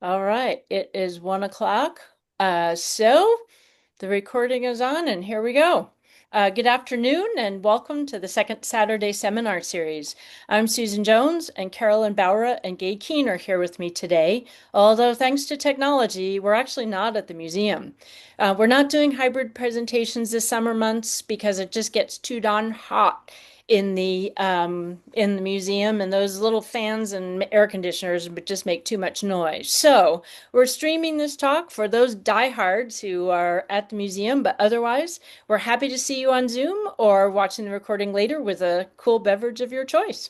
All right, it is 1 o'clock. So the recording is on, and here we go. Good afternoon, and welcome to the second Saturday seminar series. I'm Susan Jones, and Carolyn Bauer and Gay Keene are here with me today. Although, thanks to technology, we're actually not at the museum. We're not doing hybrid presentations this summer months because it just gets too darn hot in the museum, and those little fans and air conditioners would just make too much noise. So we're streaming this talk for those diehards who are at the museum, but otherwise, we're happy to see you on Zoom or watching the recording later with a cool beverage of your choice.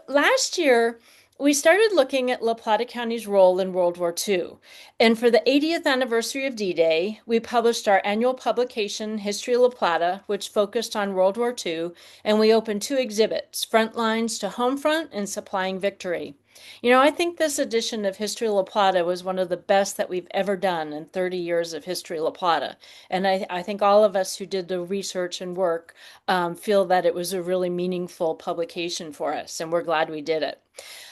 Last year we started looking at La Plata County's role in World War II. And for the 80th anniversary of D-Day, we published our annual publication, History of La Plata, which focused on World War II, and we opened two exhibits, Front Lines to Home Front and Supplying Victory. I think this edition of History of La Plata was one of the best that we've ever done in 30 years of History of La Plata. And I think all of us who did the research and work feel that it was a really meaningful publication for us, and we're glad we did it.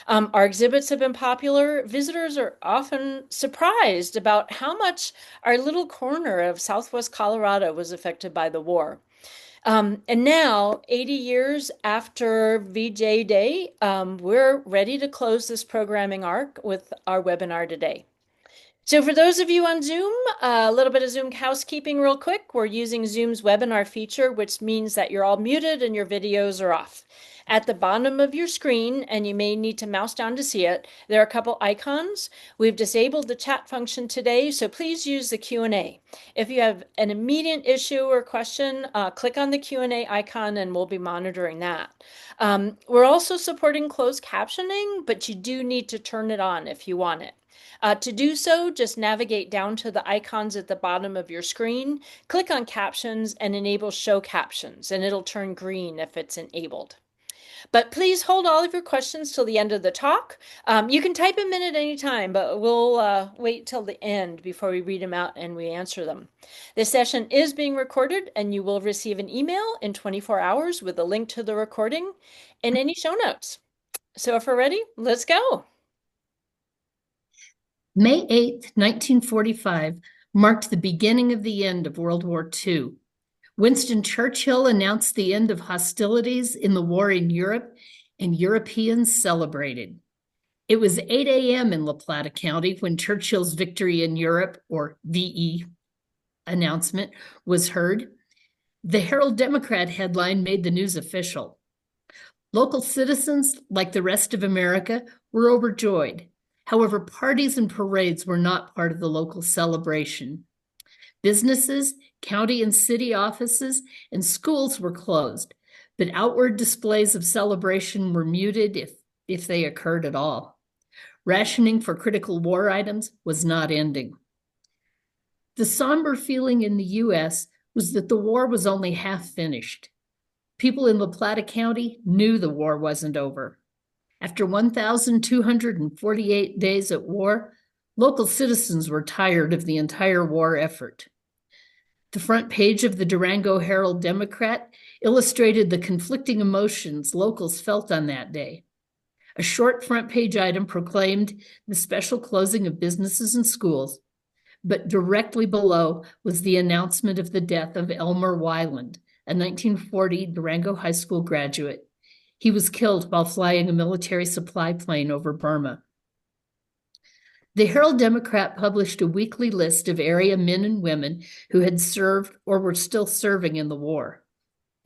Our exhibits have been popular. Visitors are often surprised about how much our little corner of Southwest Colorado was affected by the war. And now, 80 years after VJ Day, we're ready to close this programming arc with our webinar today. So for those of you on Zoom, a little bit of Zoom housekeeping real quick. We're using Zoom's webinar feature, which means that you're all muted and your videos are off. At the bottom of your screen, and you may need to mouse down to see it, there are a couple icons. We've disabled the chat function today, so please use the Q&A. If you have an immediate issue or question, click on the Q&A icon and we'll be monitoring that. We're also supporting closed captioning, but you do need to turn it on if you want it. To do so, just navigate down to the icons at the bottom of your screen, click on Captions, and enable Show Captions, and it'll turn green if it's enabled. But please hold all of your questions till the end of the talk. You can type them in at any time, but we'll wait till the end before we read them out and we answer them. This session is being recorded, and you will receive an email in 24 hours with a link to the recording and any show notes. So if we're ready, let's go. May 8th, 1945, marked the beginning of the end of World War II. Winston Churchill announced the end of hostilities in the war in Europe, and Europeans celebrated. It was 8 a.m. in La Plata County when Churchill's victory in Europe, or VE, announcement was heard. The Herald Democrat headline made the news official. Local citizens, like the rest of America, were overjoyed. However, parties and parades were not part of the local celebration. Businesses, county and city offices, and schools were closed, but outward displays of celebration were muted if they occurred at all. Rationing for critical war items was not ending. The somber feeling in the U.S. was that the war was only half finished. People in La Plata County knew the war wasn't over. After 1,248 days at war, local citizens were tired of the entire war effort. The front page of the Durango Herald Democrat illustrated the conflicting emotions locals felt on that day. A short front page item proclaimed the special closing of businesses and schools, but directly below was the announcement of the death of Elmer Weiland, a 1940 Durango High School graduate. He was killed while flying a military supply plane over Burma. The Herald Democrat published a weekly list of area men and women who had served or were still serving in the war.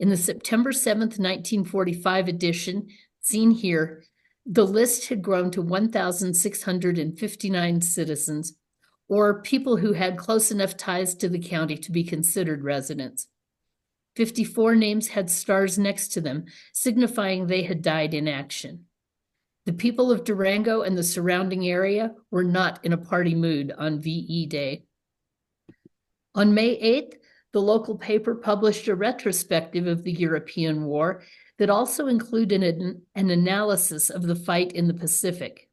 In the September 7th, 1945 edition, seen here, the list had grown to 1,659 citizens, or people who had close enough ties to the county to be considered residents. 54 names had stars next to them, signifying they had died in action. The people of Durango and the surrounding area were not in a party mood on VE Day. On May 8th, the local paper published a retrospective of the European War that also included an analysis of the fight in the Pacific.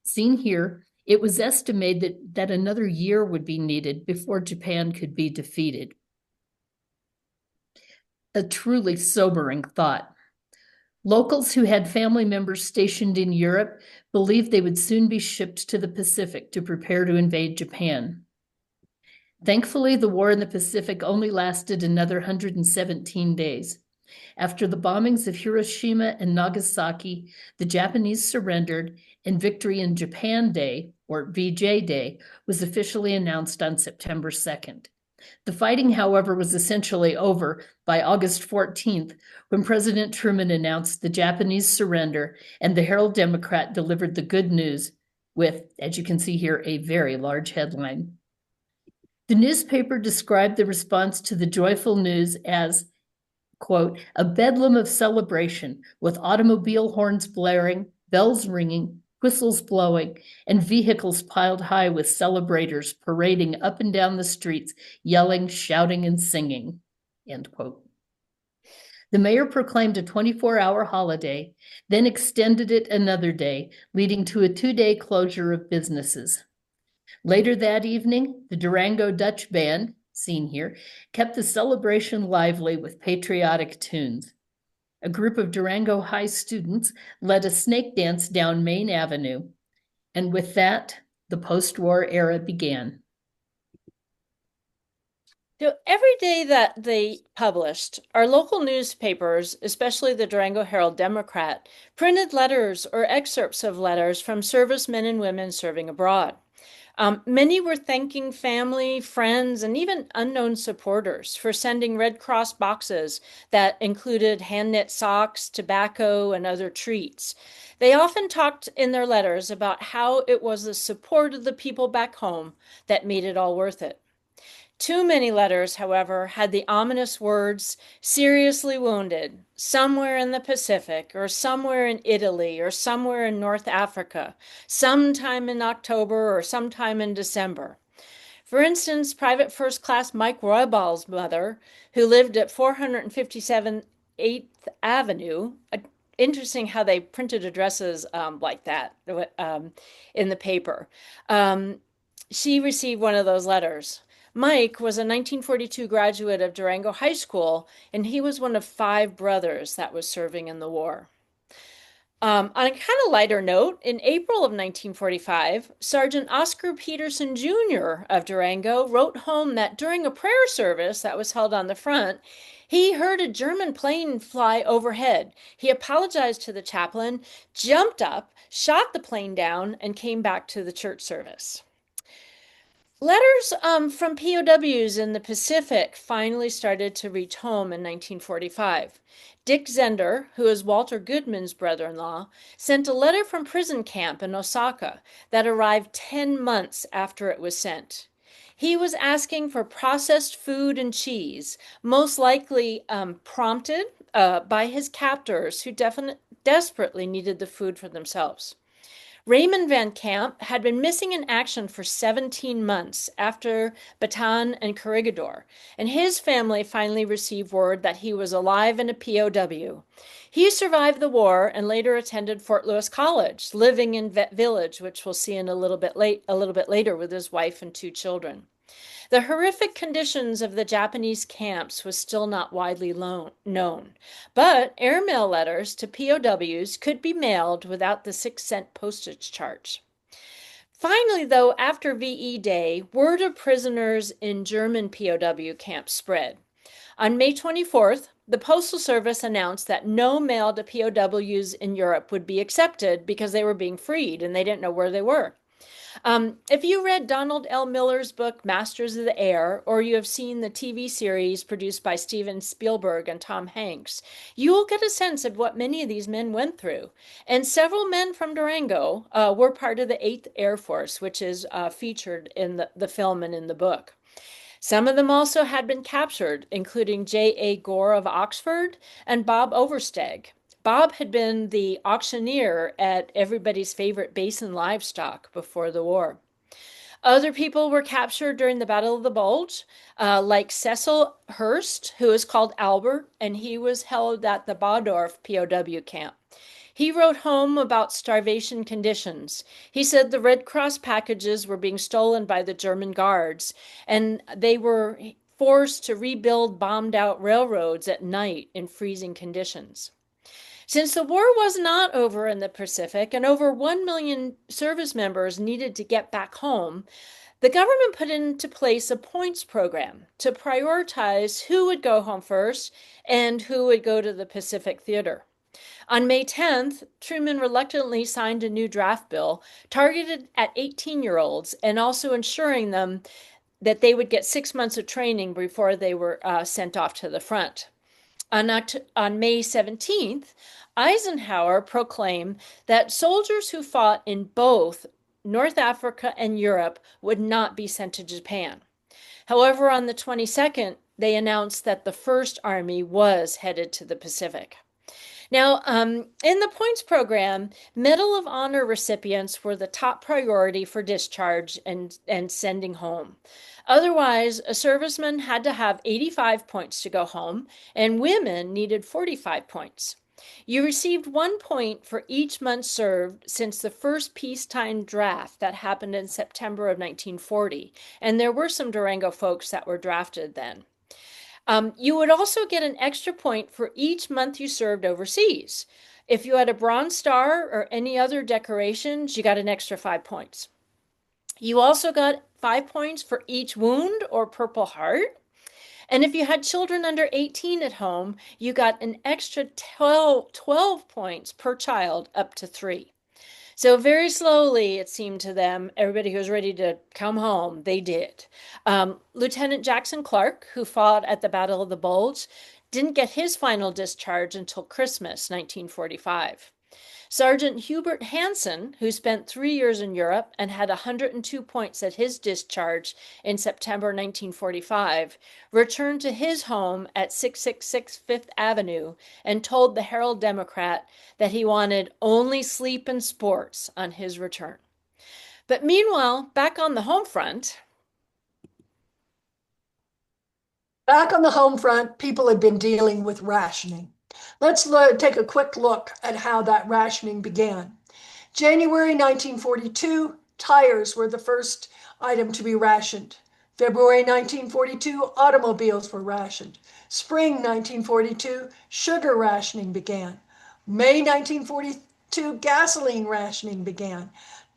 Seen here, it was estimated that another year would be needed before Japan could be defeated. A truly sobering thought. Locals who had family members stationed in Europe believed they would soon be shipped to the Pacific to prepare to invade Japan. Thankfully, the war in the Pacific only lasted another 117 days. After the bombings of Hiroshima and Nagasaki, the Japanese surrendered, and Victory in Japan Day, or VJ Day, was officially announced on September 2nd. The fighting, however, was essentially over by August 14th, when President Truman announced the Japanese surrender, and the Herald Democrat delivered the good news with, as you can see here, a very large headline. The newspaper described the response to the joyful news as, quote, a bedlam of celebration with automobile horns blaring, bells ringing, whistles blowing, and vehicles piled high with celebrators parading up and down the streets, yelling, shouting, and singing, end quote. The mayor proclaimed a 24-hour holiday, then extended it another day, leading to a 2-day closure of businesses. Later that evening, the Durango Dutch Band, seen here, kept the celebration lively with patriotic tunes. A group of Durango High students led a snake dance down Main Avenue. And with that, the post-war era began. So every day that they published, our local newspapers, especially the Durango Herald Democrat, printed letters or excerpts of letters from servicemen and women serving abroad. Many were thanking family, friends, and even unknown supporters for sending Red Cross boxes that included hand-knit socks, tobacco, and other treats. They often talked in their letters about how it was the support of the people back home that made it all worth it. Too many letters, however, had the ominous words seriously wounded, somewhere in the Pacific, or somewhere in Italy, or somewhere in North Africa, sometime in October or sometime in December. For instance, Private First Class Mike Royball's mother, who lived at 457 8th Avenue, interesting how they printed addresses like that in the paper. She received one of those letters. Mike was a 1942 graduate of Durango High School, and he was one of 5 brothers that was serving in the war. On a kind of lighter note, in April of 1945, Sergeant Oscar Peterson Jr. of Durango wrote home that during a prayer service that was held on the front, he heard a German plane fly overhead. He apologized to the chaplain, jumped up, shot the plane down, and came back to the church service. Letters from POWs in the Pacific finally started to reach home in 1945. Dick Zender, who is Walter Goodman's brother-in-law, sent a letter from prison camp in Osaka that arrived 10 months after it was sent. He was asking for processed food and cheese, most likely prompted by his captors who desperately needed the food for themselves. Raymond Van Camp had been missing in action for 17 months after Bataan and Corregidor, and his family finally received word that he was alive in a POW. He survived the war and later attended Fort Lewis College, living in Vet Village, which we'll see in a little bit later with his wife and 2 children. The horrific conditions of the Japanese camps was still not widely known, but airmail letters to POWs could be mailed without the 6-cent postage charge. Finally, though, after VE Day, word of prisoners in German POW camps spread. On May 24th, the Postal Service announced that no mail to POWs in Europe would be accepted because they were being freed and they didn't know where they were. If you read Donald L. Miller's book, Masters of the Air, or you have seen the TV series produced by Steven Spielberg and Tom Hanks, you will get a sense of what many of these men went through. And several men from Durango were part of the 8th Air Force, which is featured in the film and in the book. Some of them also had been captured, including J.A. Gore of Oxford and Bob Oversteg. Bob had been the auctioneer at everybody's favorite Basin Livestock before the war. Other people were captured during the Battle of the Bulge, like Cecil Hurst, who is called Albert, and he was held at the Baudorf POW camp. He wrote home about starvation conditions. He said the Red Cross packages were being stolen by the German guards, and they were forced to rebuild bombed out railroads at night in freezing conditions. Since the war was not over in the Pacific and over 1 million service members needed to get back home, the government put into place a points program to prioritize who would go home first and who would go to the Pacific Theater. On May 10th, Truman reluctantly signed a new draft bill targeted at 18-year-olds and also ensuring them that they would get 6 months of training before they were sent off to the front. On May 17th, Eisenhower proclaimed that soldiers who fought in both North Africa and Europe would not be sent to Japan. However, on the 22nd, they announced that the First Army was headed to the Pacific. Now, in the points program, Medal of Honor recipients were the top priority for discharge and sending home. Otherwise, a serviceman had to have 85 points to go home, and women needed 45 points. You received 1 point for each month served since the first peacetime draft that happened in September of 1940, and there were some Durango folks that were drafted then. You would also get an extra point for each month you served overseas. If you had a Bronze Star or any other decorations, you got an extra 5 points. You also got 5 points for each wound or Purple Heart. And if you had children under 18 at home, you got an extra 12 points per child up to three. So very slowly, it seemed to them, everybody who was ready to come home, they did. Lieutenant Jackson Clark, who fought at the Battle of the Bulge, didn't get his final discharge until Christmas 1945. Sergeant Hubert Hansen, who spent 3 years in Europe and had 102 points at his discharge in September 1945, returned to his home at 666 Fifth Avenue and told the Herald Democrat that he wanted only sleep and sports on his return. But meanwhile, back on the home front, Back on the home front, people had been dealing with rationing. Let's take a quick look at how that rationing began. January 1942, tires were the first item to be rationed. February 1942, automobiles were rationed. Spring 1942, sugar rationing began. May 1942, gasoline rationing began.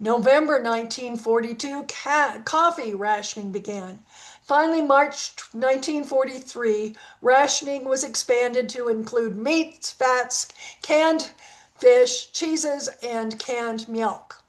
November 1942, coffee rationing began. Finally, March 1943, rationing was expanded to include meats, fats, canned fish, cheeses, and canned milk.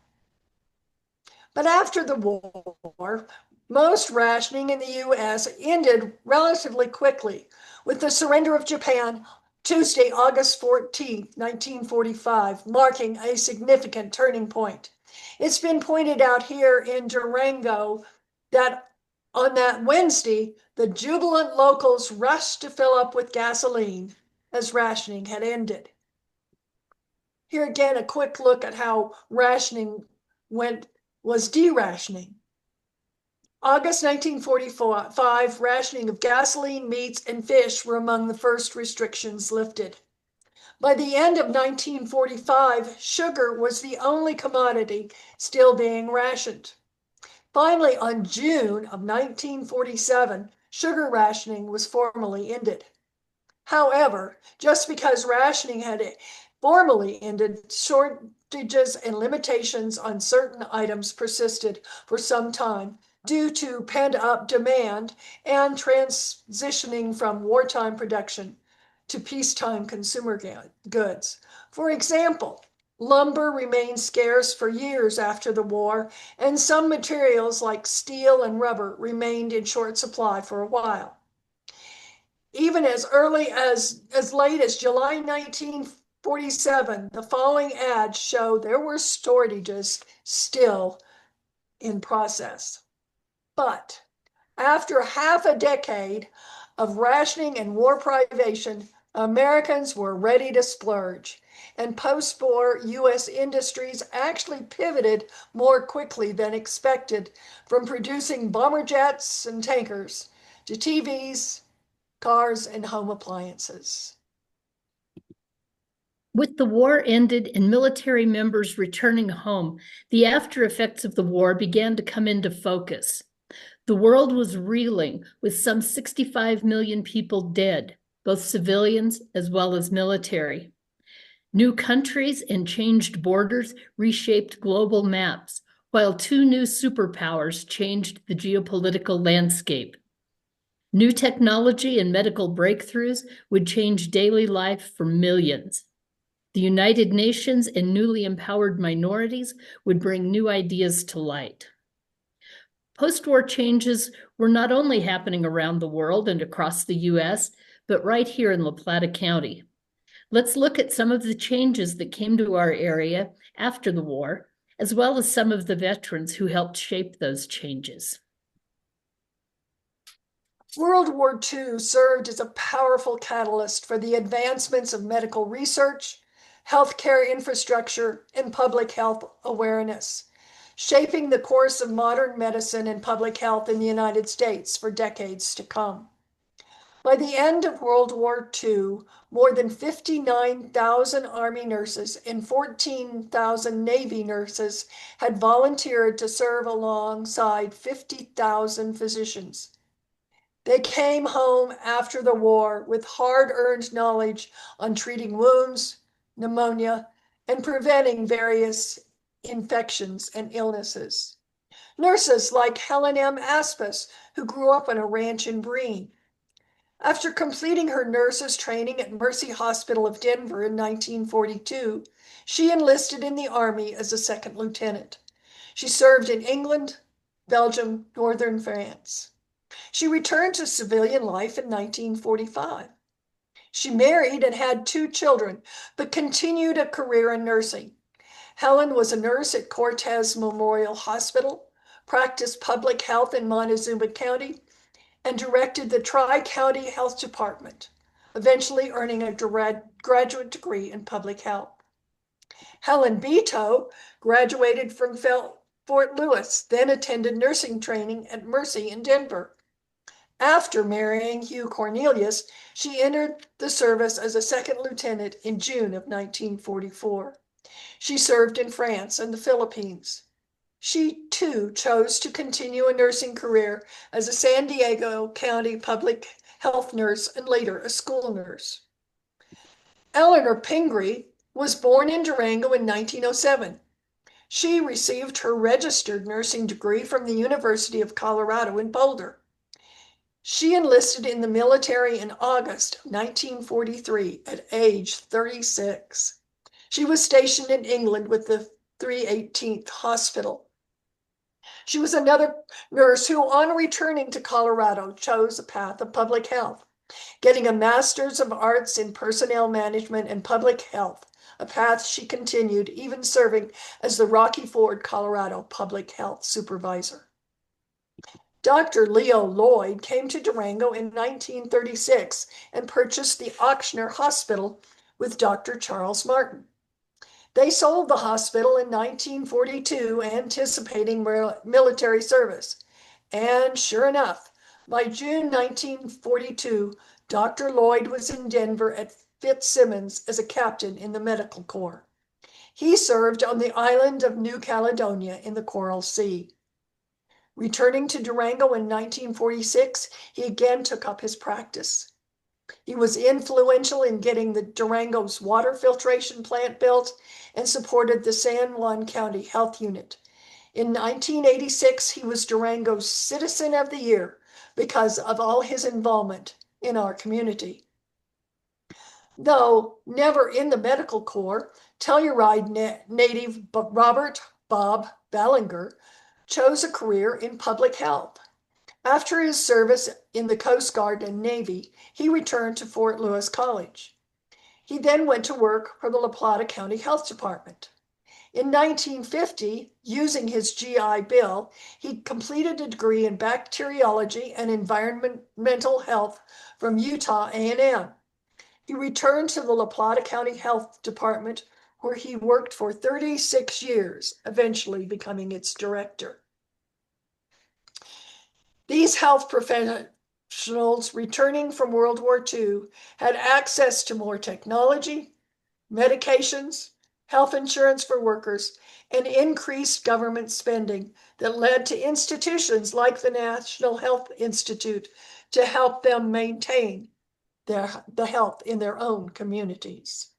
But after the war, most rationing in the U.S. ended relatively quickly with the surrender of Japan Tuesday, August 14, 1945, marking a significant turning point. It's been pointed out here in Durango that on that Wednesday, the jubilant locals rushed to fill up with gasoline as rationing had ended. Here again, a quick look at how rationing was de-rationing. August 1945, rationing of gasoline, meats, and fish were among the first restrictions lifted. By the end of 1945, sugar was the only commodity still being rationed. Finally, on June of 1947, sugar rationing was formally ended. However, just because rationing had formally ended, shortages and limitations on certain items persisted for some time due to pent-up demand and transitioning from wartime production to peacetime consumer goods. For example, lumber remained scarce for years after the war, and some materials like steel and rubber remained in short supply for a while. Even as late as July 1947, the following ads show there were shortages still in process. But after half a decade of rationing and war privation, Americans were ready to splurge, and post-war U.S. industries actually pivoted more quickly than expected from producing bomber jets and tankers to TVs, cars, and home appliances. With the war ended and military members returning home, the after effects of the war began to come into focus. The world was reeling with some 65 million people dead, both civilians as well as military. New countries and changed borders reshaped global maps, while two new superpowers changed the geopolitical landscape. New technology and medical breakthroughs would change daily life for millions. The United Nations and newly empowered minorities would bring new ideas to light. Post-war changes were not only happening around the world and across the US, but right here in La Plata County. Let's look at some of the changes that came to our area after the war, as well as some of the veterans who helped shape those changes. World War II served as a powerful catalyst for the advancements of medical research, healthcare infrastructure, and public health awareness, shaping the course of modern medicine and public health in the United States for decades to come. By the end of World War II, more than 59,000 Army nurses and 14,000 Navy nurses had volunteered to serve alongside 50,000 physicians. They came home after the war with hard-earned knowledge on treating wounds, pneumonia, and preventing various infections and illnesses. Nurses like Helen M. Aspis, who grew up on a ranch in Breen. After completing her nurse's training at Mercy Hospital of Denver in 1942, she enlisted in the Army as a second lieutenant. She served in England, Belgium, northern France. She returned to civilian life in 1945. She married and had 2 children, but continued a career in nursing. Helen was a nurse at Cortez Memorial Hospital, practiced public health in Montezuma County, and directed the Tri-County Health Department, eventually earning a graduate degree in public health. Helen Beto graduated from Fort Lewis, then attended nursing training at Mercy in Denver. After marrying Hugh Cornelius, she entered the service as a second lieutenant in June of 1944. She served in France and the Philippines. She, too, chose to continue a nursing career as a San Diego County public health nurse and later a school nurse. Eleanor Pingree was born in Durango in 1907. She received her registered nursing degree from the University of Colorado in Boulder. She enlisted in the military in August of 1943 at age 36. She was stationed in England with the 318th Hospital. She was another nurse who, on returning to Colorado, chose a path of public health, getting a Master's of Arts in Personnel Management and Public Health, a path she continued, even serving as the Rocky Ford, Colorado Public Health Supervisor. Dr. Leo Lloyd came to Durango in 1936 and purchased the Ochsner Hospital with Dr. Charles Martin. They sold the hospital in 1942, anticipating military service. And sure enough, by June 1942, Dr. Lloyd was in Denver at Fitzsimmons as a captain in the Medical Corps. He served on the island of New Caledonia in the Coral Sea. Returning to Durango in 1946, he again took up his practice. He was influential in getting the Durango's water filtration plant built and supported the San Juan County Health Unit. In 1986, he was Durango's Citizen of the Year because of all his involvement in our community. Though never in the Medical Corps, Telluride native Robert Bob Ballinger chose a career in public health. After his service in the Coast Guard and Navy, he returned to Fort Lewis College. He then went to work for the La Plata County Health Department. In 1950, using his GI Bill, he completed a degree in bacteriology and environmental health from Utah A&M. He returned to the La Plata County Health Department, where he worked for 36 years, eventually becoming its director. These health professionals returning from World War II had access to more technology, medications, health insurance for workers, and increased government spending that led to institutions like the National Health Institute to help them maintain the health in their own communities.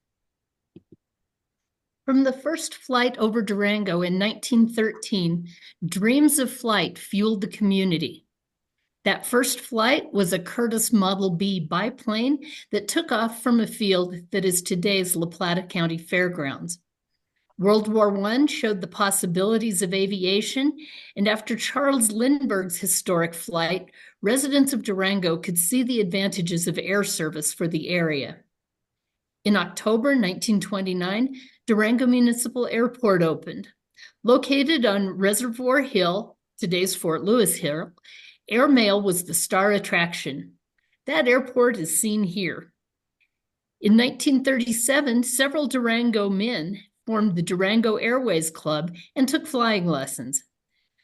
From the first flight over Durango in 1913, dreams of flight fueled the community. That first flight was a Curtiss Model B biplane that took off from a field that is today's La Plata County Fairgrounds. World War I showed the possibilities of aviation, and after Charles Lindbergh's historic flight, residents of Durango could see the advantages of air service for the area. In October 1929, Durango Municipal Airport opened. Located on Reservoir Hill, today's Fort Lewis Hill, airmail was the star attraction. That airport is seen here. In 1937, several Durango men formed the Durango Airways Club and took flying lessons.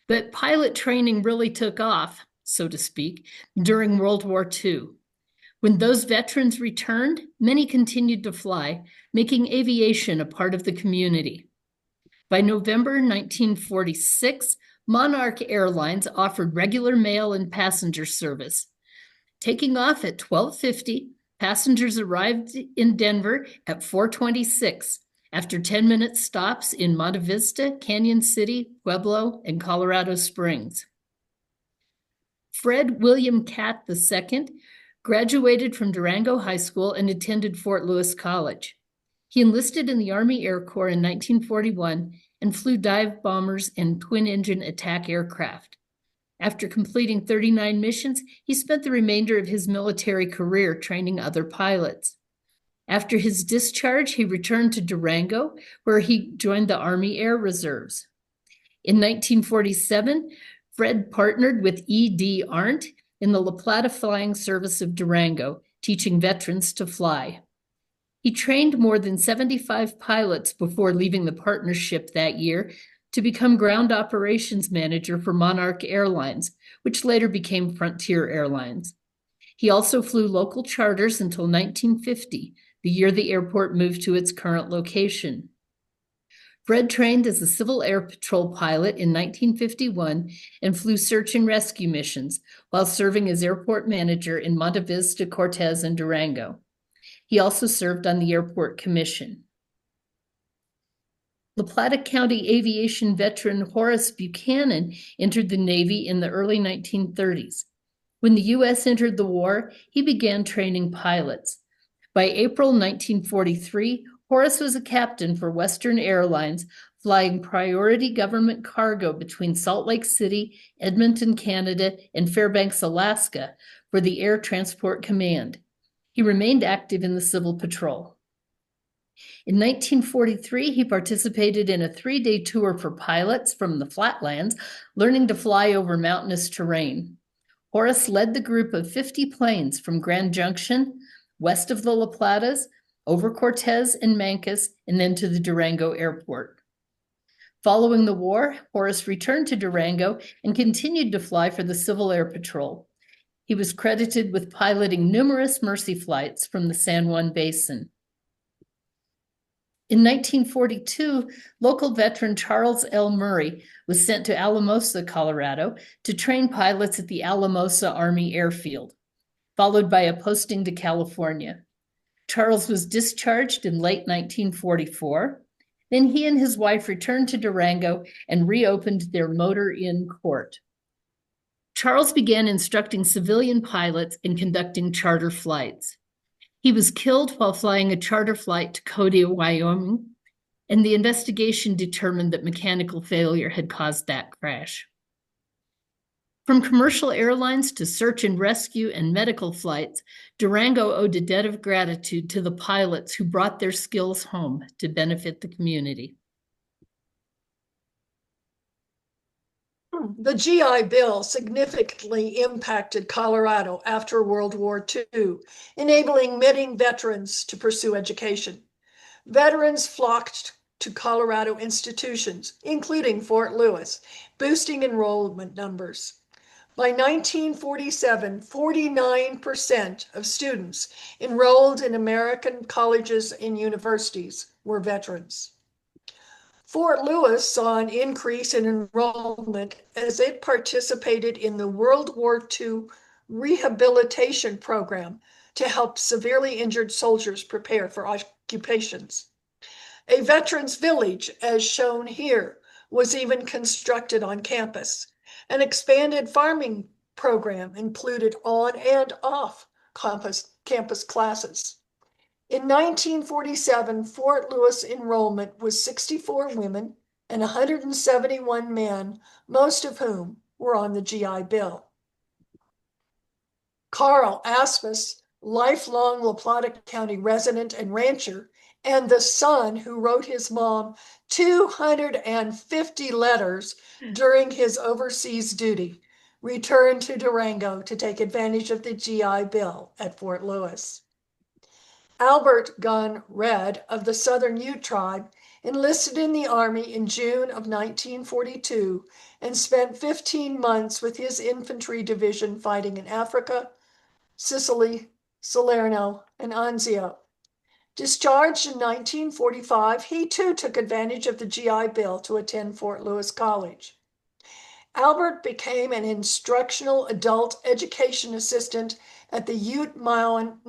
But pilot training really took off, so to speak, during World War II. When those veterans returned, many continued to fly, making aviation a part of the community. By November 1946, Monarch Airlines offered regular mail and passenger service. Taking off at 12:50, passengers arrived in Denver at 4:26 after 10-minute stops in Monte Vista, Canyon City, Pueblo, and Colorado Springs. Fred William Catt II graduated from Durango High School and attended Fort Lewis College. He enlisted in the Army Air Corps in 1941 and flew dive bombers and twin-engine attack aircraft. After completing 39 missions, he spent the remainder of his military career training other pilots. After his discharge, he returned to Durango, where he joined the Army Air Reserves. In 1947, Fred partnered with E.D. Arndt in the La Plata Flying Service of Durango, teaching veterans to fly. He trained more than 75 pilots before leaving the partnership that year to become ground operations manager for Monarch Airlines, which later became Frontier Airlines. He also flew local charters until 1950, the year the airport moved to its current location. Fred trained as a Civil Air Patrol pilot in 1951 and flew search and rescue missions while serving as airport manager in Monte Vista, Cortez, and Durango. He also served on the Airport Commission. La Plata County aviation veteran Horace Buchanan entered the Navy in the early 1930s. When the U.S. entered the war, he began training pilots. By April 1943, Horace was a captain for Western Airlines, flying priority government cargo between Salt Lake City, Edmonton, Canada, and Fairbanks, Alaska, for the Air Transport Command. He remained active in the Civil Patrol. In 1943, he participated in a 3-day tour for pilots from the flatlands, learning to fly over mountainous terrain. Horace led the group of 50 planes from Grand Junction, west of the La Platas, over Cortez and Mancos, and then to the Durango airport. Following the war, Horace returned to Durango and continued to fly for the Civil Air Patrol. He was credited with piloting numerous Mercy flights from the San Juan Basin. In 1942, local veteran Charles L. Murray was sent to Alamosa, Colorado, to train pilots at the Alamosa Army Airfield, followed by a posting to California. Charles was discharged in late 1944. Then he and his wife returned to Durango and reopened their Motor Inn court. Charles began instructing civilian pilots in conducting charter flights. He was killed while flying a charter flight to Cody, Wyoming, and the investigation determined that mechanical failure had caused that crash. From commercial airlines to search and rescue and medical flights, Durango owed a debt of gratitude to the pilots who brought their skills home to benefit the community. The GI Bill significantly impacted Colorado after World War II, enabling many veterans to pursue education. Veterans flocked to Colorado institutions, including Fort Lewis, boosting enrollment numbers. By 1947, 49% of students enrolled in American colleges and universities were veterans. Fort Lewis saw an increase in enrollment as it participated in the World War II rehabilitation program to help severely injured soldiers prepare for occupations. A veterans village, as shown here, was even constructed on campus. An expanded farming program included on and off campus classes. In 1947, Fort Lewis enrollment was 64 women and 171 men, most of whom were on the GI Bill. Carl Asmus, lifelong La Plata County resident and rancher, and the son who wrote his mom 250 letters during his overseas duty, returned to Durango to take advantage of the GI Bill at Fort Lewis. Albert Gunn Red of the Southern Ute tribe enlisted in the Army in June of 1942 and spent 15 months with his infantry division fighting in Africa, Sicily, Salerno, and Anzio. Discharged in 1945, he too took advantage of the GI Bill to attend Fort Lewis College. Albert became an instructional adult education assistant at the Ute Mountain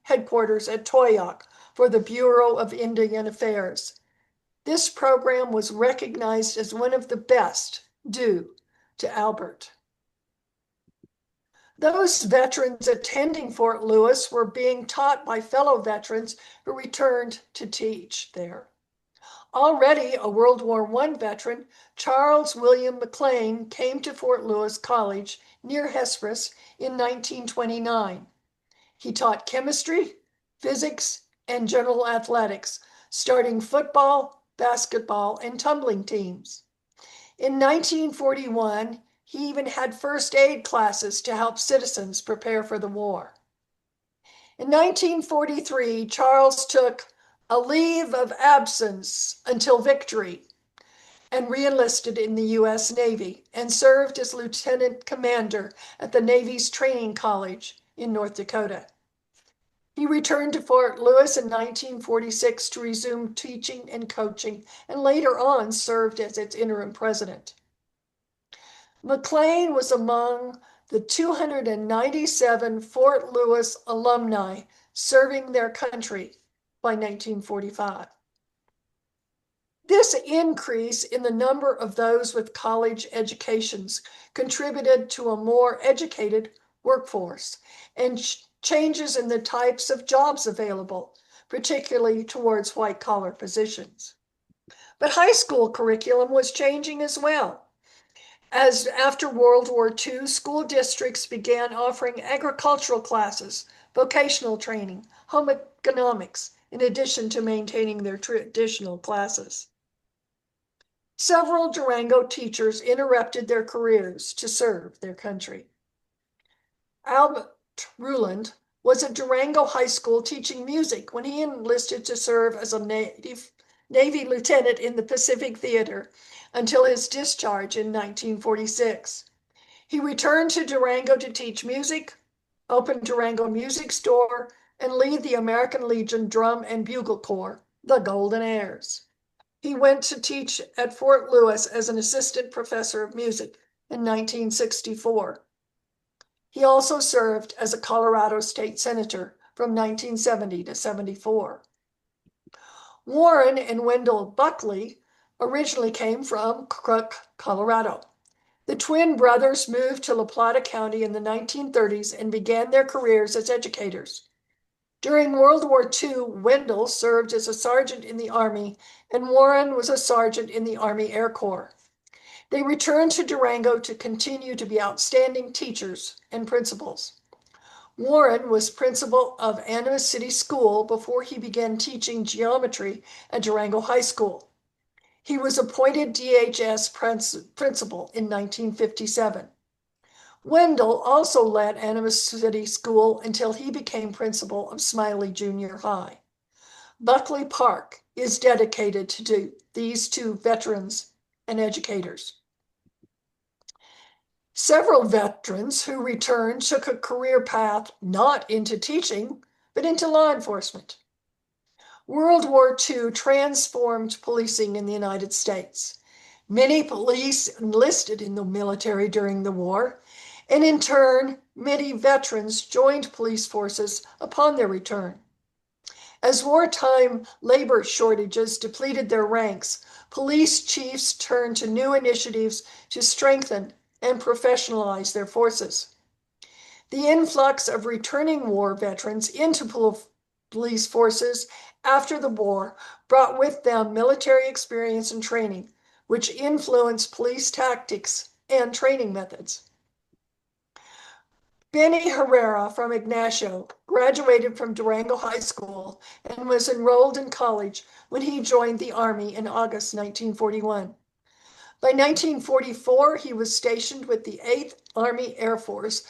headquarters at Toyoak for the Bureau of Indian Affairs. This program was recognized as one of the best due to Albert. Those veterans attending Fort Lewis were being taught by fellow veterans who returned to teach there. Already a World War I veteran, Charles William McLean came to Fort Lewis College near Hesperus in 1929. He taught chemistry, physics, and general athletics, starting football, basketball, and tumbling teams. In 1941, he even had first aid classes to help citizens prepare for the war. In 1943, Charles took a leave of absence until victory and reenlisted in the U.S. Navy and served as lieutenant commander at the Navy's training college in North Dakota. He returned to Fort Lewis in 1946 to resume teaching and coaching, and later on served as its interim president. McLean was among the 297 Fort Lewis alumni serving their country by 1945. This increase in the number of those with college educations contributed to a more educated workforce and changes in the types of jobs available, particularly towards white-collar positions. But high school curriculum was changing as well. As after World War II, school districts began offering agricultural classes, vocational training, home economics, in addition to maintaining their traditional classes. Several Durango teachers interrupted their careers to serve their country. Albert Ruland was at Durango High School teaching music when he enlisted to serve as a Navy lieutenant in the Pacific Theater until his discharge in 1946. He returned to Durango to teach music, open Durango Music Store, and lead the American Legion Drum and Bugle Corps, the Golden Heirs. He went to teach at Fort Lewis as an assistant professor of music in 1964. He also served as a Colorado state senator from 1970 to 74. Warren and Wendell Buckley originally came from Crook, Colorado. The twin brothers moved to La Plata County in the 1930s and began their careers as educators. During World War II, Wendell served as a sergeant in the Army, and Warren was a sergeant in the Army Air Corps. They returned to Durango to continue to be outstanding teachers and principals. Warren was principal of Animas City School before he began teaching geometry at Durango High School. He was appointed DHS principal in 1957. Wendell also led Animas City School until he became principal of Smiley Junior High. Buckley Park is dedicated to these two veterans and educators. Several veterans who returned took a career path not into teaching, but into law enforcement. World War II transformed policing in the United States. Many police enlisted in the military during the war, and in turn, many veterans joined police forces upon their return. As wartime labor shortages depleted their ranks, police chiefs turned to new initiatives to strengthen and professionalize their forces. The influx of returning war veterans into police forces after the war brought with them military experience and training, which influenced police tactics and training methods. Benny Herrera from Ignacio graduated from Durango High School and was enrolled in college when he joined the Army in August 1941. By 1944, he was stationed with the 8th Army Air Force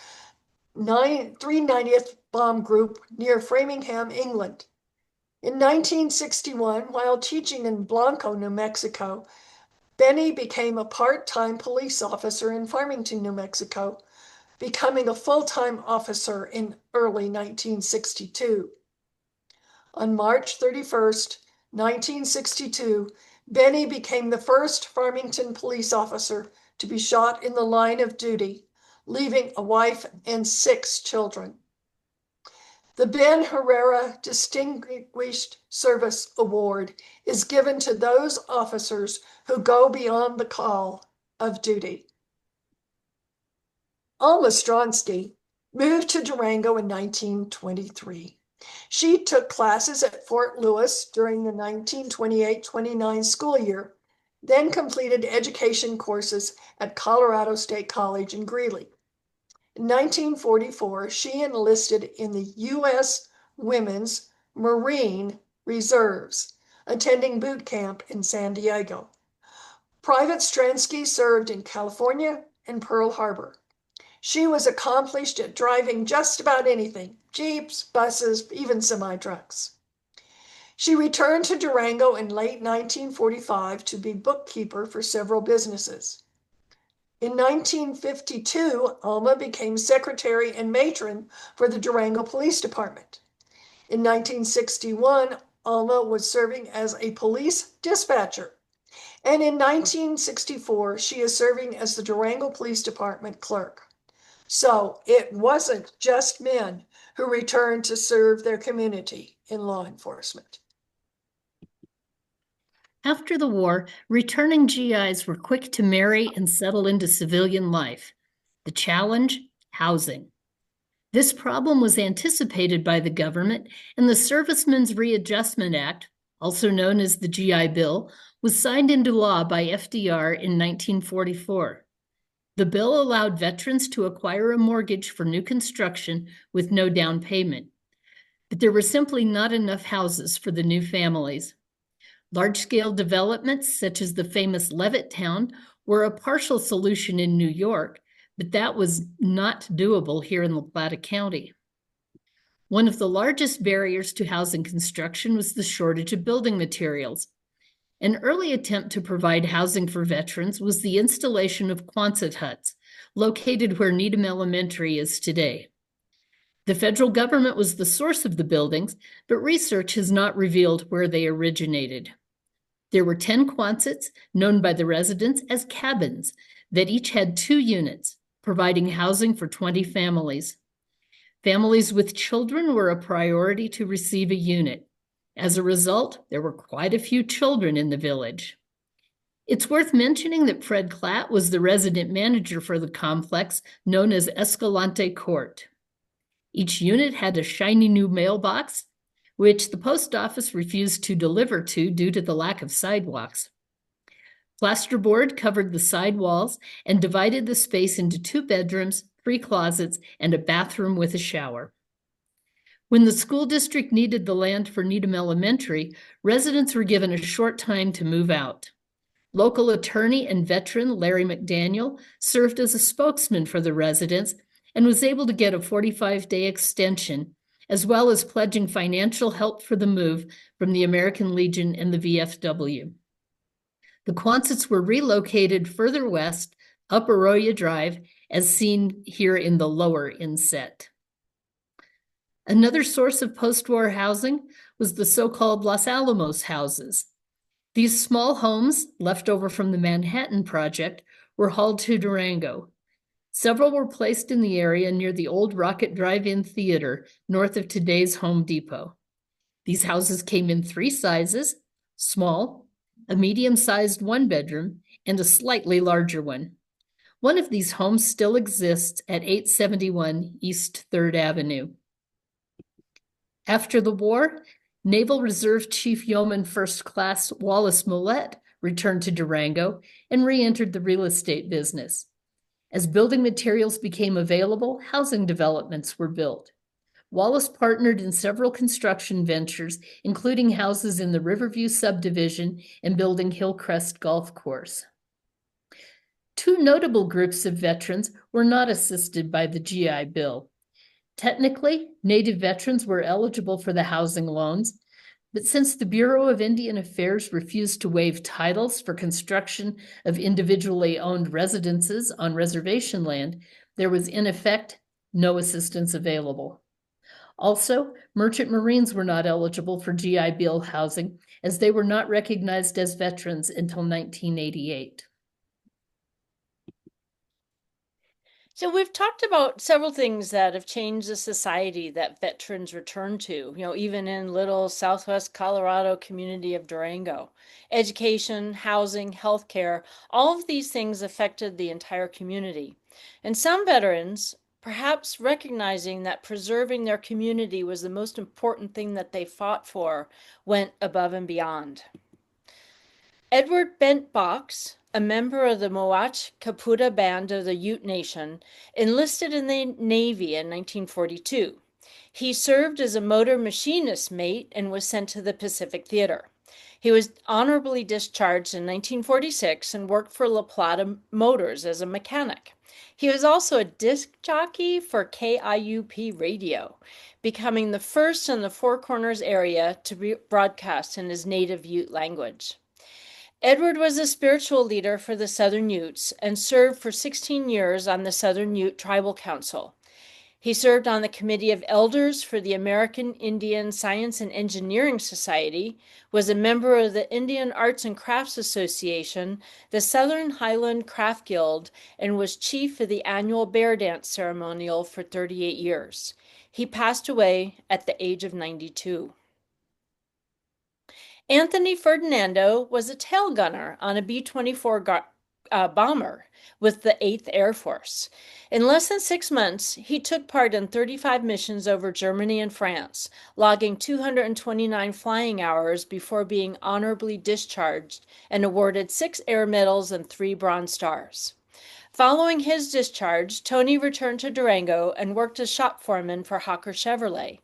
390th Bomb Group near Framingham, England. In 1961, while teaching in Blanco, New Mexico, Benny became a part-time police officer in Farmington, New Mexico, becoming a full-time officer in early 1962. On March 31st, 1962, Benny became the first Farmington police officer to be shot in the line of duty, leaving a wife and 6 children. The Ben Herrera Distinguished Service Award is given to those officers who go beyond the call of duty. Alma Stronsky moved to Durango in 1923. She took classes at Fort Lewis during the 1928-29 school year, then completed education courses at Colorado State College in Greeley. In 1944, she enlisted in the U.S. Women's Marine Reserves, attending boot camp in San Diego. Private Stransky served in California and Pearl Harbor. She was accomplished at driving just about anything, jeeps, buses, even semi-trucks. She returned to Durango in late 1945 to be bookkeeper for several businesses. In 1952, Alma became secretary and matron for the Durango Police Department. In 1961, Alma was serving as a police dispatcher. And in 1964, she is serving as the Durango Police Department clerk. So it wasn't just men who returned to serve their community in law enforcement. After the war, returning GIs were quick to marry and settle into civilian life. The challenge? Housing. This problem was anticipated by the government, and the Servicemen's Readjustment Act, also known as the GI Bill, was signed into law by FDR in 1944. The bill allowed veterans to acquire a mortgage for new construction with no down payment. But there were simply not enough houses for the new families. Large-scale developments, such as the famous Levittown, were a partial solution in New York, but that was not doable here in La Plata County. One of the largest barriers to housing construction was the shortage of building materials. An early attempt to provide housing for veterans was the installation of Quonset huts, located where Needham Elementary is today. The federal government was the source of the buildings, but research has not revealed where they originated. There were 10 Quonsets, known by the residents as cabins, that each had 2 units, providing housing for 20 families. Families with children were a priority to receive a unit. As a result, there were quite a few children in the village. It's worth mentioning that Fred Klatt was the resident manager for the complex known as Escalante Court. Each unit had a shiny new mailbox, which the post office refused to deliver to due to the lack of sidewalks. Plasterboard covered the side walls and divided the space into 2 bedrooms, 3 closets, and a bathroom with a shower. When the school district needed the land for Needham Elementary, residents were given a short time to move out. Local attorney and veteran Larry McDaniel served as a spokesman for the residents and was able to get a 45-day extension, as well as pledging financial help for the move from the American Legion and the VFW. The Quonsets were relocated further west, up Arroyo Drive, as seen here in the lower inset. Another source of post-war housing was the so-called Los Alamos houses. These small homes, left over from the Manhattan Project, were hauled to Durango. Several were placed in the area near the old Rocket Drive-In Theater, north of today's Home Depot. These houses came in three sizes: small, a medium-sized one-bedroom, and a slightly larger one. One of these homes still exists at 871 East 3rd Avenue. After the war, Naval Reserve Chief Yeoman First Class Wallace Millett returned to Durango and re-entered the real estate business. As building materials became available, housing developments were built. Wallace partnered in several construction ventures, including houses in the Riverview subdivision and building Hillcrest Golf Course. Two notable groups of veterans were not assisted by the GI Bill. Technically, Native veterans were eligible for the housing loans, but since the Bureau of Indian Affairs refused to waive titles for construction of individually owned residences on reservation land, there was in effect no assistance available. Also, merchant Marines were not eligible for GI Bill housing as they were not recognized as veterans until 1988. So we've talked about several things that have changed the society that veterans return to, even in little Southwest Colorado community of Durango. Education, housing, healthcare, all of these things affected the entire community. And some veterans, perhaps recognizing that preserving their community was the most important thing that they fought for, went above and beyond. Edward Bent Box, a member of the Moach Caputa Band of the Ute Nation, enlisted in the Navy in 1942. He served as a motor machinist mate and was sent to the Pacific Theater. He was honorably discharged in 1946 and worked for La Plata Motors as a mechanic. He was also a disc jockey for KIUP radio, becoming the first in the Four Corners area to broadcast in his native Ute language. Edward was a spiritual leader for the Southern Utes and served for 16 years on the Southern Ute Tribal Council. He served on the Committee of Elders for the American Indian Science and Engineering Society, was a member of the Indian Arts and Crafts Association, the Southern Highland Craft Guild, and was chief of the annual Bear Dance ceremonial for 38 years. He passed away at the age of 92. Anthony Ferdinando was a tail gunner on a B-24 bomber with the 8th Air Force. In less than 6 months, he took part in 35 missions over Germany and France, logging 229 flying hours before being honorably discharged and awarded 6 Air Medals and 3 Bronze Stars. Following his discharge, Tony returned to Durango and worked as shop foreman for Hawker Chevrolet.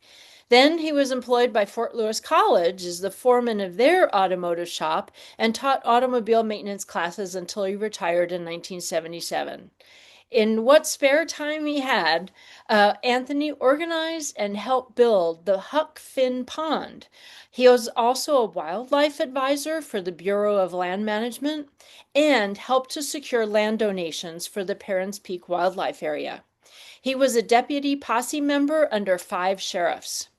Then he was employed by Fort Lewis College as the foreman of their automotive shop and taught automobile maintenance classes until he retired in 1977. In what spare time he had, Anthony organized and helped build the Huck Finn Pond. He was also a wildlife advisor for the Bureau of Land Management and helped to secure land donations for the Perrins Peak Wildlife Area. He was a deputy posse member under 5 sheriffs.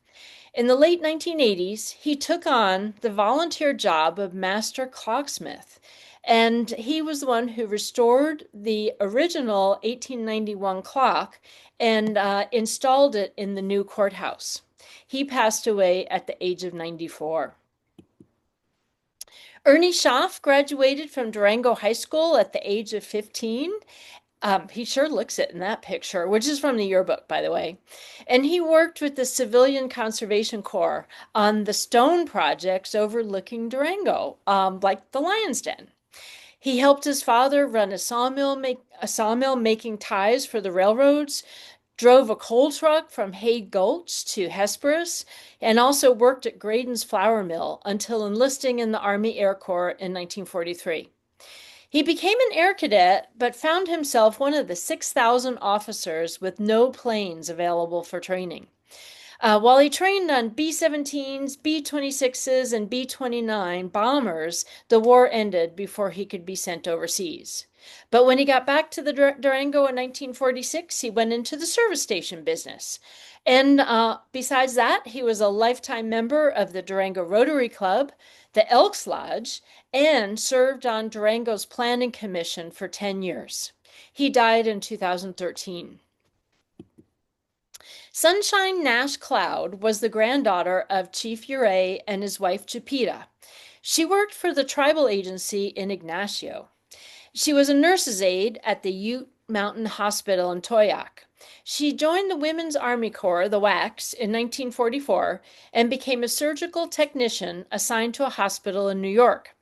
In the late 1980s, he took on the volunteer job of master clocksmith, and he was the one who restored the original 1891 clock and installed it in the new courthouse. He passed away at the age of 94. Ernie Schaff graduated from Durango High School at the age of 15. He sure looks it in that picture, which is from the yearbook, by the way. And he worked with the Civilian Conservation Corps on the stone projects overlooking Durango, like the Lion's Den. He helped his father run a sawmill making ties for the railroads, drove a coal truck from Hay Gulch to Hesperus, and also worked at Graydon's flour mill until enlisting in the Army Air Corps in 1943. He became an air cadet, but found himself one of the 6,000 officers with no planes available for training. While he trained on B-17s, B-26s, and B-29 bombers, the war ended before he could be sent overseas. But when he got back to the Durango in 1946, he went into the service station business. And besides that, he was a lifetime member of the Durango Rotary Club, the Elks Lodge, and served on Durango's Planning Commission for 10 years. He died in 2013. Sunshine Nash Cloud was the granddaughter of Chief Urey and his wife Chipeta. She worked for the tribal agency in Ignacio. She was a nurse's aide at the Ute Mountain Hospital in Toyac. She joined the Women's Army Corps, the WACs, in 1944 and became a surgical technician assigned to a hospital in New York.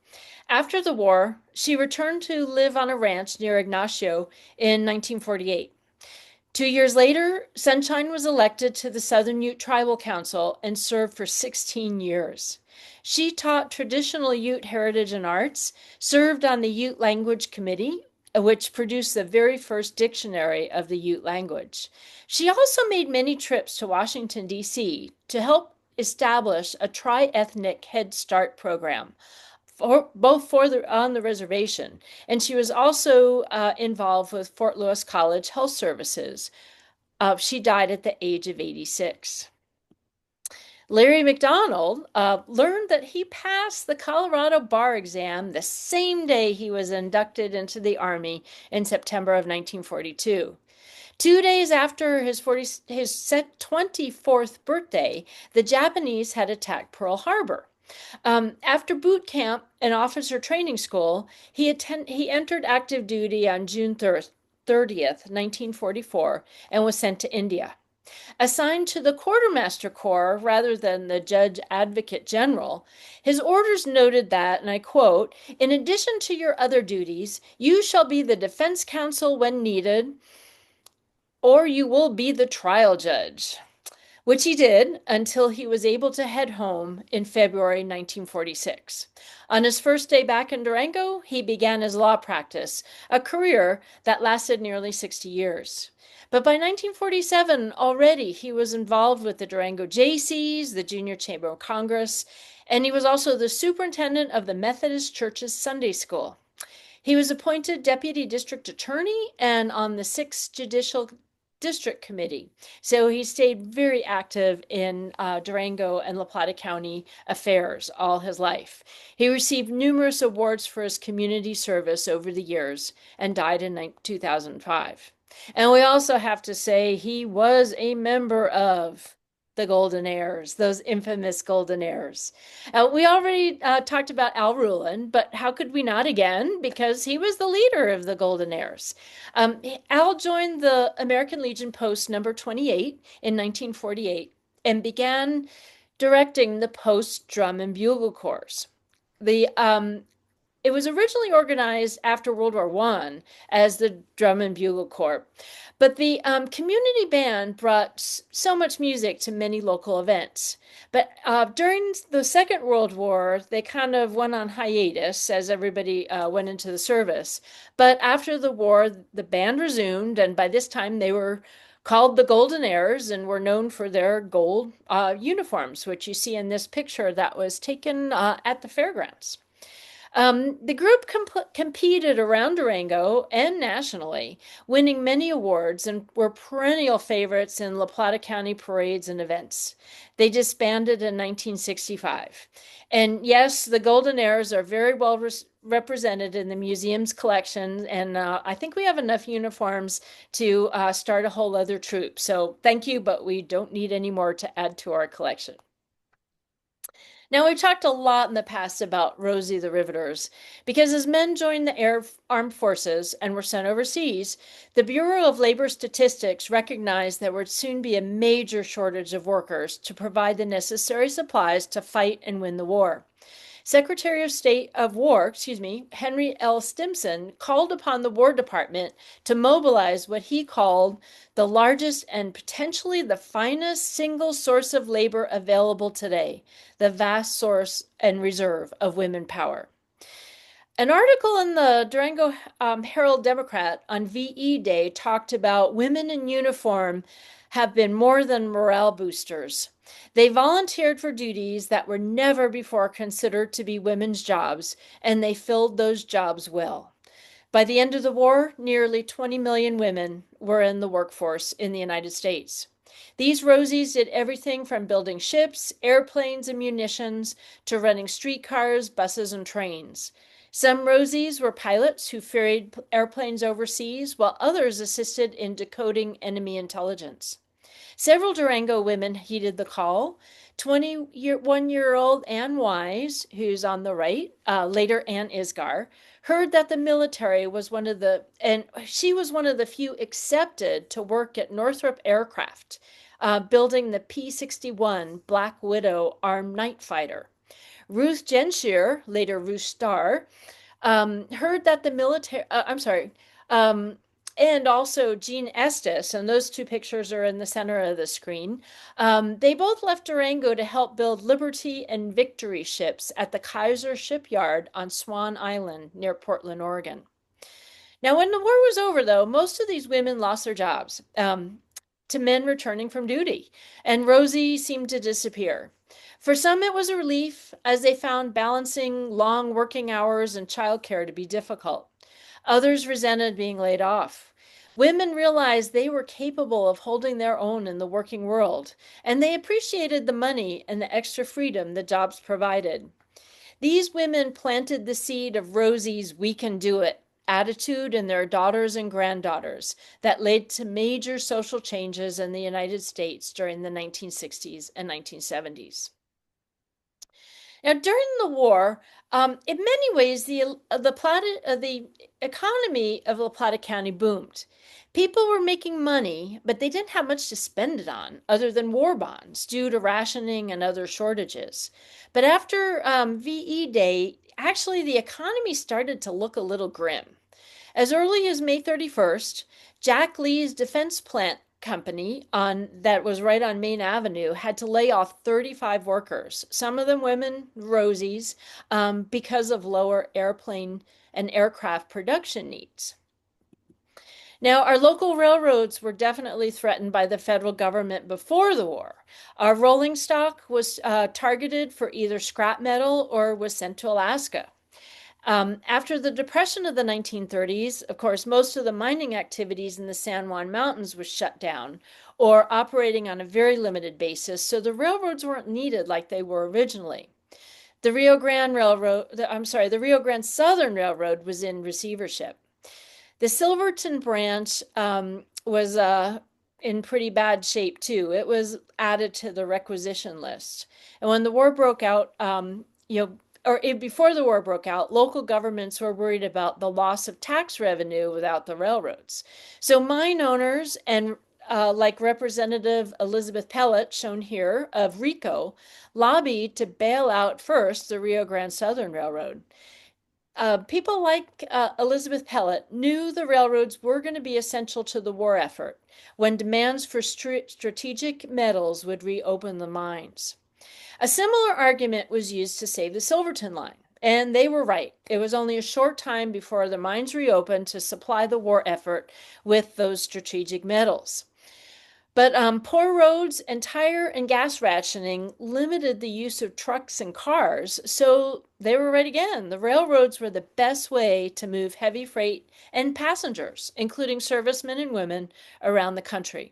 After the war, she returned to live on a ranch near Ignacio in 1948. 2 years later, Sunshine was elected to the Southern Ute Tribal Council and served for 16 years. She taught traditional Ute heritage and arts, served on the Ute Language Committee, which produced the very first dictionary of the Ute language. She also made many trips to Washington, D.C. to help establish a tri-ethnic Head Start program, on the reservation. And she was also involved with Fort Lewis College Health Services. She died at the age of 86. Larry McDonald learned that he passed the Colorado bar exam the same day he was inducted into the Army in September of 1942. 2 days after his 24th birthday, the Japanese had attacked Pearl Harbor. After boot camp and officer training school, he entered active duty on June 30th, 1944, and was sent to India. Assigned to the Quartermaster Corps rather than the Judge Advocate General, his orders noted that, and I quote, "In addition to your other duties, you shall be the defense counsel when needed, or you will be the trial judge," which he did until he was able to head home in February 1946. On his first day back in Durango, he began his law practice, a career that lasted nearly 60 years. But by 1947, already he was involved with the Durango Jaycees, the Junior Chamber of Congress, and he was also the superintendent of the Methodist Church's Sunday School. He was appointed deputy district attorney and on the 6th Judicial District Committee. So he stayed very active in Durango and La Plata County affairs all his life. He received numerous awards for his community service over the years and died in 2005. And we also have to say he was a member of the Golden Heirs, those infamous Golden Heirs. We already talked about Al Rulin, but how could we not again? Because he was the leader of the Golden Heirs. Al joined the American Legion Post number 28 in 1948 and began directing the Post Drum and Bugle Corps. It was originally organized after World War I as the Drum and Bugle Corps, but the community band brought so much music to many local events. But during the Second World War, they kind of went on hiatus as everybody went into the service. But after the war, the band resumed, and by this time they were called the Golden Heirs and were known for their gold uniforms, which you see in this picture that was taken at the fairgrounds. The group competed around Durango and nationally, winning many awards and were perennial favorites in La Plata County parades and events. They disbanded in 1965. And yes, the Golden Heirs are very well represented in the museum's collection, and I think we have enough uniforms to start a whole other troop. So thank you, but we don't need any more to add to our collection. Now, we've talked a lot in the past about Rosie the Riveters, because as men joined the armed forces and were sent overseas, the Bureau of Labor Statistics recognized there would soon be a major shortage of workers to provide the necessary supplies to fight and win the war. Secretary of State of War, Henry L. Stimson, called upon the War Department to mobilize what he called the largest and potentially the finest single source of labor available today, the vast source and reserve of women power. An article in the Durango Herald Democrat on VE Day talked about women in uniform have been more than morale boosters. They volunteered for duties that were never before considered to be women's jobs, and they filled those jobs well. By the end of the war, nearly 20 million women were in the workforce in the United States. These Rosies did everything from building ships, airplanes, and munitions to running streetcars, buses, and trains. Some Rosies were pilots who ferried airplanes overseas, while others assisted in decoding enemy intelligence. Several Durango women heeded the call. 21-year-old Anne Wise, who's on the right, later Anne Isgar, heard that the military was and she was one of the few accepted to work at Northrop Aircraft, building the P-61 Black Widow armed night fighter. Ruth Genscher, later Ruth Starr, heard that the military, I'm sorry, um, and also Jean Estes, and those two pictures are in the center of the screen. They both left Durango to help build Liberty and Victory ships at the Kaiser shipyard on Swan Island near Portland, Oregon. Now, when the war was over, though, most of these women lost their jobs to men returning from duty, and Rosie seemed to disappear. For some, it was a relief as they found balancing long working hours and childcare to be difficult. Others resented being laid off. Women realized they were capable of holding their own in the working world, and they appreciated the money and the extra freedom the jobs provided. These women planted the seed of Rosie's "we can do it" attitude in their daughters and granddaughters that led to major social changes in the United States during the 1960s and 1970s. Now, during the war, in many ways, the economy of La Plata County boomed. People were making money, but they didn't have much to spend it on other than war bonds due to rationing and other shortages. But after VE Day, actually, the economy started to look a little grim. As early as May 31st, Jack Lee's defense plant company that was right on Main Avenue had to lay off 35 workers, some of them women, Rosies, because of lower airplane and aircraft production needs. Now, our local railroads were definitely threatened by the federal government before the war. Our rolling stock was targeted for either scrap metal or was sent to Alaska. After the depression of the 1930s, of course, most of the mining activities in the San Juan Mountains was shut down or operating on a very limited basis, so the railroads weren't needed like they were originally. The the Rio Grande Southern Railroad was in receivership. The Silverton branch was in pretty bad shape too. It was added to the requisition list. And when the war broke out, before the war broke out, local governments were worried about the loss of tax revenue without the railroads. So mine owners and like Representative Elizabeth Pellet, shown here, of RICO, lobbied to bail out first the Rio Grande Southern Railroad. People like Elizabeth Pellet knew the railroads were going to be essential to the war effort when demands for strategic metals would reopen the mines. A similar argument was used to save the Silverton line, and they were right. It was only a short time before the mines reopened to supply the war effort with those strategic metals. But poor roads and tire and gas rationing limited the use of trucks and cars, so they were right again. The railroads were the best way to move heavy freight and passengers, including servicemen and women, around the country.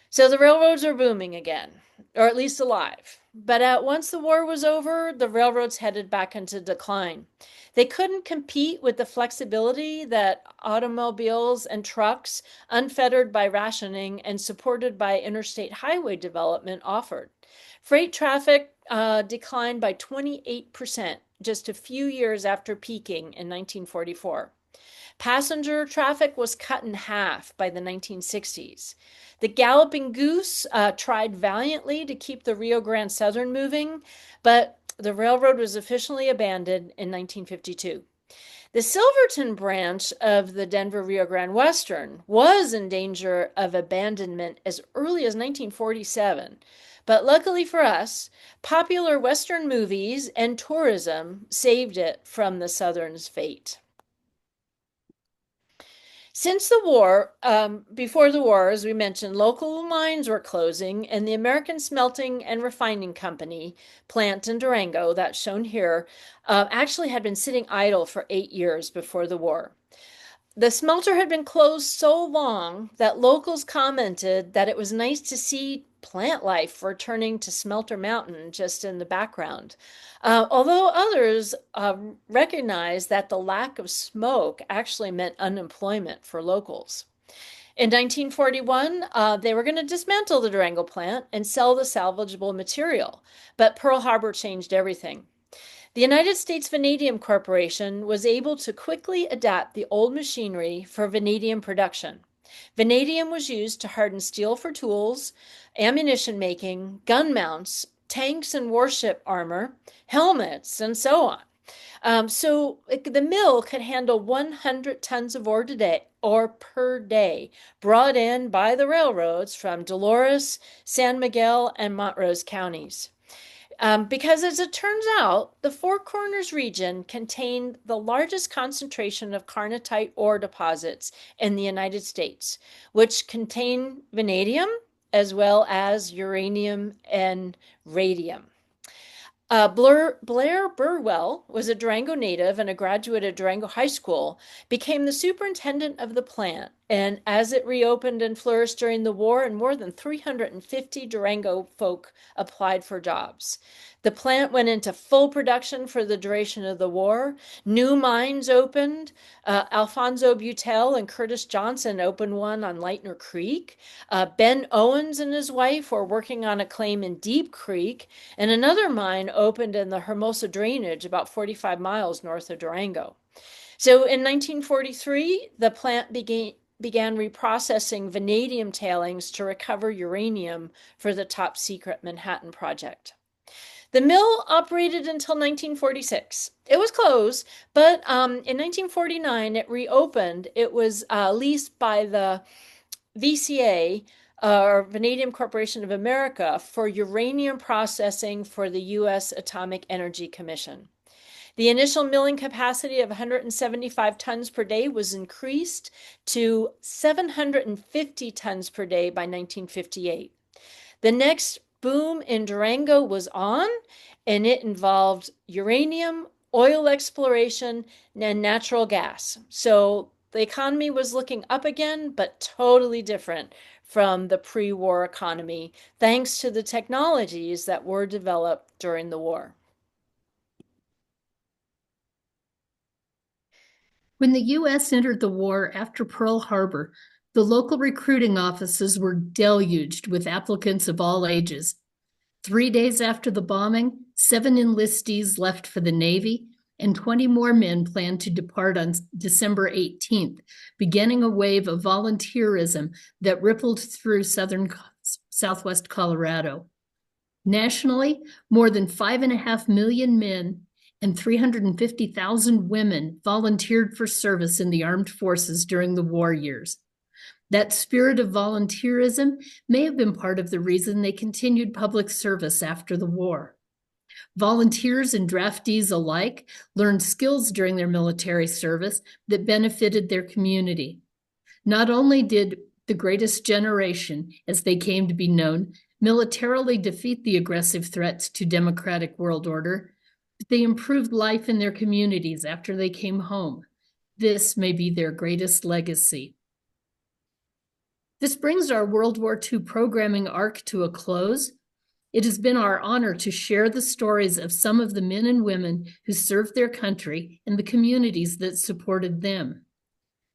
So the railroads are booming again, or at least alive. But once the war was over, the railroads headed back into decline. They couldn't compete with the flexibility that automobiles and trucks, unfettered by rationing and supported by interstate highway development, offered. Freight traffic declined by 28% just a few years after peaking in 1944. Passenger traffic was cut in half by the 1960s. The Galloping Goose tried valiantly to keep the Rio Grande Southern moving, but the railroad was officially abandoned in 1952. The Silverton branch of the Denver Rio Grande Western was in danger of abandonment as early as 1947. But luckily for us, popular Western movies and tourism saved it from the Southern's fate. Since the war, before the war, as we mentioned, local mines were closing, and the American Smelting and Refining Company plant in Durango, that's shown here, actually had been sitting idle for 8 years before the war. The smelter had been closed so long that locals commented that it was nice to see plant life returning to Smelter Mountain just in the background. Although others recognized that the lack of smoke actually meant unemployment for locals. In 1941, they were going to dismantle the Durango plant and sell the salvageable material, but Pearl Harbor changed everything. The United States Vanadium Corporation was able to quickly adapt the old machinery for vanadium production. Vanadium was used to harden steel for tools, ammunition making, gun mounts, tanks and warship armor, helmets, and so on. So the mill could handle 100 tons of ore today or per day, brought in by the railroads from Dolores, San Miguel, and Montrose counties. Because as it turns out, the Four Corners region contained the largest concentration of carnotite ore deposits in the United States, which contain vanadium as well as uranium and radium. Blair Burwell was a Durango native and a graduate of Durango High School, became the superintendent of the plant, and as it reopened and flourished during the war, and more than 350 Durango folk applied for jobs. The plant went into full production for the duration of the war. New mines opened. Alfonso Butel and Curtis Johnson opened one on Lightner Creek. Ben Owens and his wife were working on a claim in Deep Creek, and another mine opened in the Hermosa Drainage about 45 miles north of Durango. So in 1943, the plant began reprocessing vanadium tailings to recover uranium for the top secret Manhattan Project. The mill operated until 1946. It was closed, but in 1949 it reopened. It was leased by the VCA, or Vanadium Corporation of America, for uranium processing for the U.S. Atomic Energy Commission. The initial milling capacity of 175 tons per day was increased to 750 tons per day by 1958. The next boom in Durango was on, and it involved uranium, oil exploration, and natural gas. So the economy was looking up again, but totally different from the pre war economy, thanks to the technologies that were developed during the war. When the U.S. entered the war after Pearl Harbor, the local recruiting offices were deluged with applicants of all ages. 3 days after the bombing, 7 enlistees left for the Navy, and 20 more men planned to depart on December 18th, beginning a wave of volunteerism that rippled through southwest Colorado. Nationally, more than 5.5 million men and 350,000 women volunteered for service in the armed forces during the war years. That spirit of volunteerism may have been part of the reason they continued public service after the war. Volunteers and draftees alike learned skills during their military service that benefited their community. Not only did the greatest generation, as they came to be known, militarily defeat the aggressive threats to democratic world order, but they improved life in their communities after they came home. This may be their greatest legacy. This brings our World War II programming arc to a close. It has been our honor to share the stories of some of the men and women who served their country and the communities that supported them.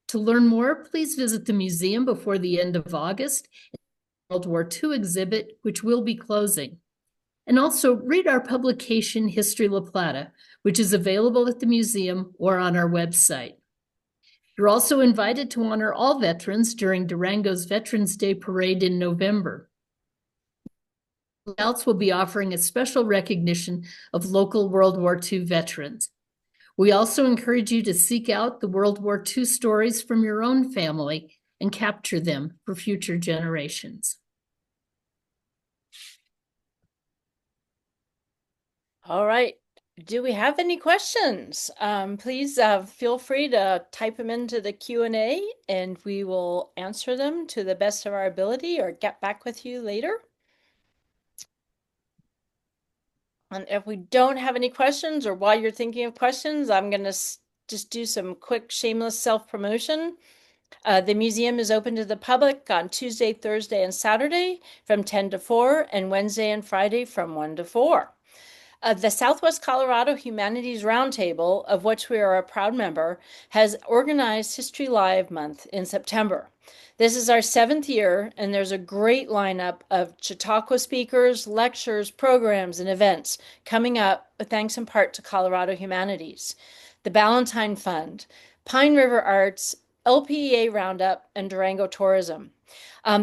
To learn more, please visit the museum before the end of August, World War II exhibit, which will be closing. And also read our publication, History La Plata, which is available at the museum or on our website. You're also invited to honor all veterans during Durango's Veterans Day Parade in November. Else will be offering a special recognition of local World War II veterans. We also encourage you to seek out the World War II stories from your own family and capture them for future generations. All right. Do we have any questions? Please feel free to type them into the Q&A and we will answer them to the best of our ability or get back with you later. And if we don't have any questions, or while you're thinking of questions, I'm going to just do some quick shameless self-promotion. The museum is open to the public on Tuesday, Thursday, and Saturday from 10 to 4, and Wednesday and Friday from 1 to 4. The Southwest Colorado Humanities Roundtable, of which we are a proud member, has organized History Live Month in September. This is our 7th year, and there's a great lineup of Chautauqua speakers, lectures, programs, and events coming up, thanks in part to Colorado Humanities. The Ballantine Fund, Pine River Arts, LPEA Roundup, and Durango Tourism.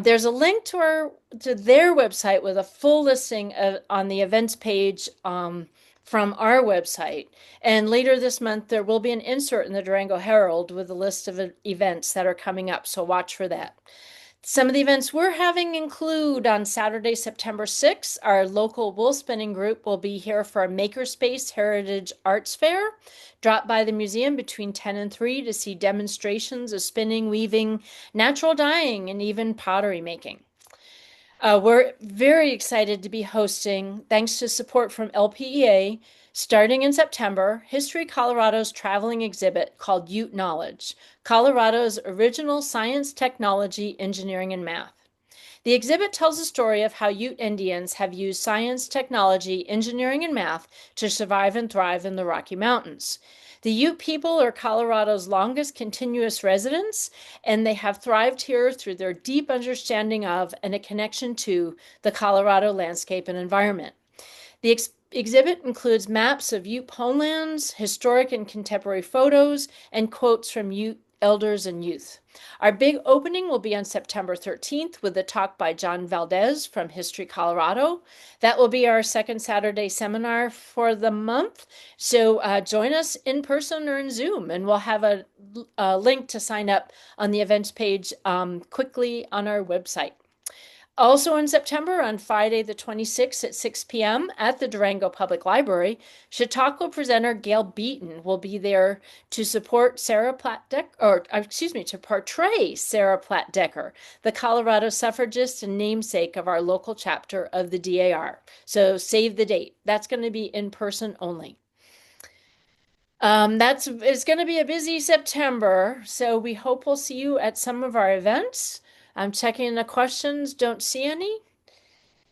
There's a link to their website with a full listing on the events page from our website. And later this month, there will be an insert in the Durango Herald with a list of events that are coming up. So watch for that. Some of the events we're having include on Saturday, September 6th, our local wool spinning group will be here for a Makerspace Heritage Arts Fair. Drop by the museum between 10 and 3 to see demonstrations of spinning, weaving, natural dyeing, and even pottery making. We're very excited to be hosting, thanks to support from LPEA, starting in September, History Colorado's traveling exhibit called Ute Knowledge, Colorado's original science, technology, engineering, and math. The exhibit tells the story of how Ute Indians have used science, technology, engineering, and math to survive and thrive in the Rocky Mountains. The Ute people are Colorado's longest continuous residents, and they have thrived here through their deep understanding of and a connection to the Colorado landscape and environment. The exhibit includes maps of Ute homelands, historic and contemporary photos, and quotes from Ute elders and youth. Our big opening will be on September 13th with a talk by John Valdez from History Colorado. That will be our second Saturday seminar for the month. So join us in person or in Zoom, and we'll have a link to sign up on the events page quickly on our website. Also in September, on Friday the 26th at 6 p.m. at the Durango Public Library, Chautauqua presenter Gail Beaton will be there to support Sarah Platt Decker, to portray Sarah Platt Decker, the Colorado suffragist and namesake of our local chapter of the DAR. So save the date. That's going to be in person only. It's going to be a busy September, so we hope we'll see you at some of our events. I'm checking the questions, don't see any.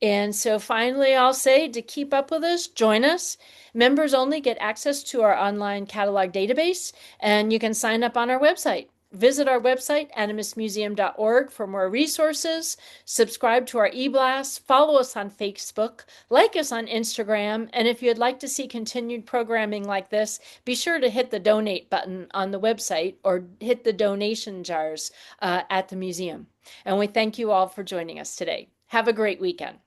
And so finally, I'll say to keep up with us, join us. Members only get access to our online catalog database, and you can sign up on our website. Visit our website, animusmuseum.org, for more resources. Subscribe to our e-blast. Follow us on Facebook. Like us on Instagram. And if you'd like to see continued programming like this, be sure to hit the donate button on the website or hit the donation jars at the museum. And we thank you all for joining us today. Have a great weekend.